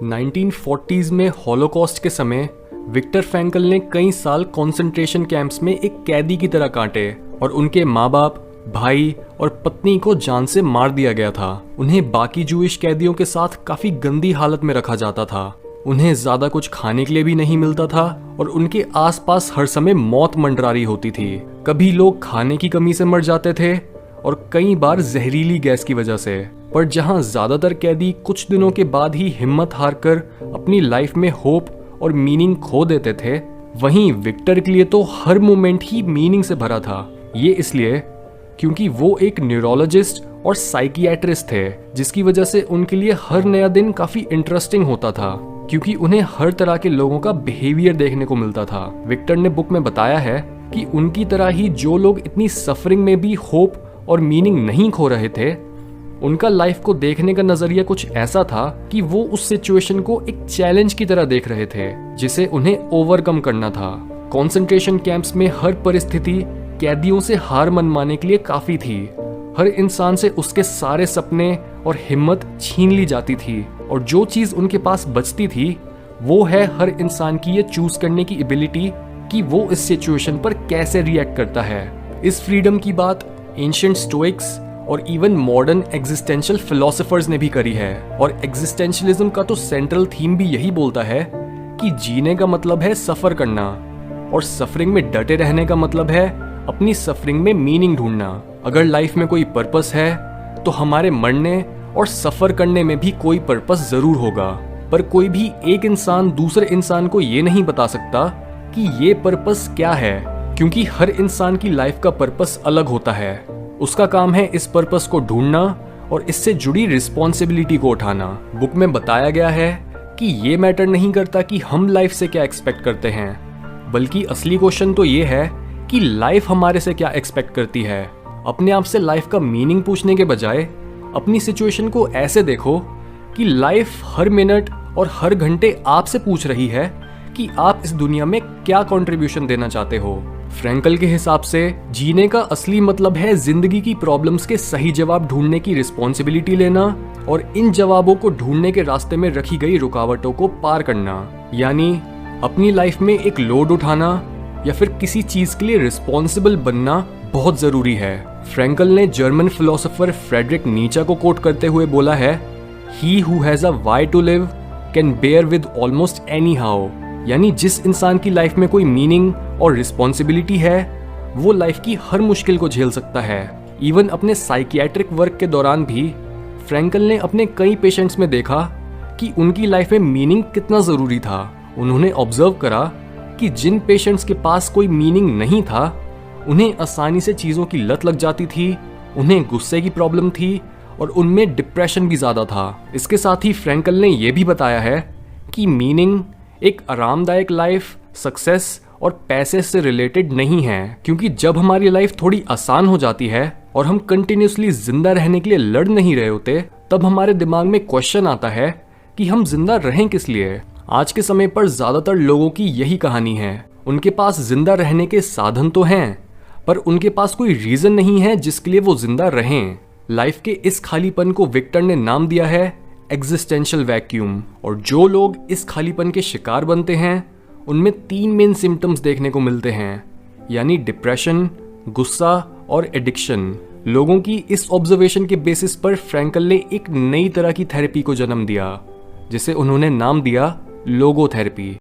1940s में Holocaust के समय विक्टर फ्रैंकल ने कई साल कंसंट्रेशन कैंप्स में एक कैदी की तरह काटे और उनके माँ बाप, भाई और पत्नी को जान से मार दिया गया था। उन्हें बाकी जूइश कैदियों के साथ काफी गंदी हालत में रखा जाता था। उन्हें ज्यादा कुछ खाने के लिए भी नहीं मिलता था और उनके आसपास हर समय मौत मंडरा रही होती थी। कभी लोग खाने की कमी से मर जाते थे और कई बार जहरीली गैस की वजह से। पर जहां ज्यादातर कैदी कुछ दिनों के बाद ही हिम्मत हारकर अपनी लाइफ में होप और मीनिंग खो देते थे, वहीं विक्टर के लिए तो हर मोमेंट ही मीनिंग से भरा था। ये इसलिए क्योंकि वो एक न्यूरोलॉजिस्ट और साइकियाट्रिस्ट थे, जिसकी वजह से उनके लिए हर नया दिन काफी इंटरेस्टिंग होता था, क्योंकि उन्हें हर तरह के लोगों का बिहेवियर देखने को मिलता था। विक्टर ने बुक में बताया है कि उनकी तरह ही जो लोग इतनी सफरिंग में भी होप और मीनिंग नहीं खो रहे थे, उनका लाइफ को देखने का नजरिया कुछ ऐसा था कि वो उस सिचुएशन को एक चैलेंज की तरह देख रहे थे, जिसे उन्हें ओवरकम करना था। कंसंट्रेशन कैंप्स में हर परिस्थिति कैदियों से हार मनवाने के लिए काफी थी। हर इंसान से उसके सारे सपने और हिम्मत छीन ली जाती थी और जो चीज उनके पास बचती थी वो है हर इंसान की ये चूज करने की एबिलिटी कि वो इस सिचुएशन पर कैसे रिएक्ट करता है। इस फ्रीडम की बात एंशिएंट स्टोइक्स और इवन मॉडर्न एग्जिस्टेंशियल फिलोसोफर्स ने भी करी है। और एग्जिस्टेंशियलिज्म का तो सेंट्रल थीम भी यही बोलता है कि जीने का मतलब है सफर करना और सफरिंग में डटे रहने का मतलब है अपनी सफरिंग में मीनिंग ढूंढना। अगर लाइफ में कोई पर्पस है तो हमारे मरने और सफर करने में भी कोई पर्पस जरूर होगा। पर कोई भी एक इंसान दूसरे इंसान को ये नहीं बता सकता कि ये पर्पस क्या है, क्योंकि हर इंसान की लाइफ का पर्पस अलग होता है। उसका काम है इस पर्पस को ढूंढना और इससे जुड़ी रिस्पॉन्सिबिलिटी को उठाना। बुक में बताया गया है कि ये मैटर नहीं करता कि हम लाइफ से क्या एक्सपेक्ट करते हैं, बल्कि असली क्वेश्चन तो ये है कि लाइफ हमारे से क्या एक्सपेक्ट करती है। अपने आप से लाइफ का मीनिंग पूछने के बजाय अपनी सिचुएशन को ऐसे देखो कि लाइफ हर मिनट और हर घंटे आपसे पूछ रही है कि आप इस दुनिया में क्या कंट्रीब्यूशन देना चाहते हो। फ्रैंकल के हिसाब से जीने का असली मतलब है जिंदगी की प्रॉब्लम्स के सही जवाब ढूंढने की रिस्पॉन्सिबिलिटी लेना और इन जवाबों को ढूंढने के रास्ते में रखी गई रुकावटों को पार करना। यानी अपनी लाइफ में एक लोड उठाना या फिर किसी चीज के लिए रिस्पॉन्सिबल बनना बहुत जरूरी है। फ्रैंकल ने जर्मन फिलोसोफर फ्रेडरिक नीचा को कोट करते हुए बोला है, he who has a why to live can bear with almost any how. यानी जिस इंसान की लाइफ में कोई मीनिंग और रिस्पॉन्सिबिलिटी है वो लाइफ की हर मुश्किल को झेल सकता है। इवन अपने साइकियाट्रिक वर्क के दौरान भी फ्रैंकल ने अपने कई पेशेंट्स में देखा कि उनकी लाइफ में मीनिंग कितना जरूरी था। उन्होंने ऑब्जर्व करा कि जिन पेशेंट्स के पास कोई मीनिंग नहीं था उन्हें आसानी से चीजों की लत लग जाती थी, उन्हें गुस्से की प्रॉब्लम थी और उनमें डिप्रेशन भी ज्यादा था। इसके साथ ही फ्रैंकल ने यह भी बताया है कि मीनिंग एक आरामदायक लाइफ, सक्सेस और पैसे से रिलेटेड नहीं है, क्योंकि जब हमारी लाइफ थोड़ी आसान हो जाती है और हम कंटिन्यूसली जिंदा रहने के लिए लड़ नहीं रहे होते, तब हमारे दिमाग में क्वेश्चन आता है कि हम जिंदा रहें किस लिए। आज के समय पर ज्यादातर लोगों की यही कहानी है। उनके पास जिंदा रहने के साधन तो हैं, पर उनके पास कोई रीजन नहीं है जिसके लिए वो जिंदा रहें। लाइफ के इस खालीपन को विक्टर ने नाम दिया है एग्जिस्टेंशियल वैक्यूम। और जो लोग इस खालीपन के शिकार बनते हैं उनमें 3 मेन सिम्टम्स देखने को मिलते हैं, यानी डिप्रेशन, गुस्सा और एडिक्शन। लोगों की इस ऑब्जर्वेशन के बेसिस पर फ्रैंकल ने एक नई तरह की थेरेपी को जन्म दिया, जिसे उन्होंने नाम दिया लोगोथेरेपी।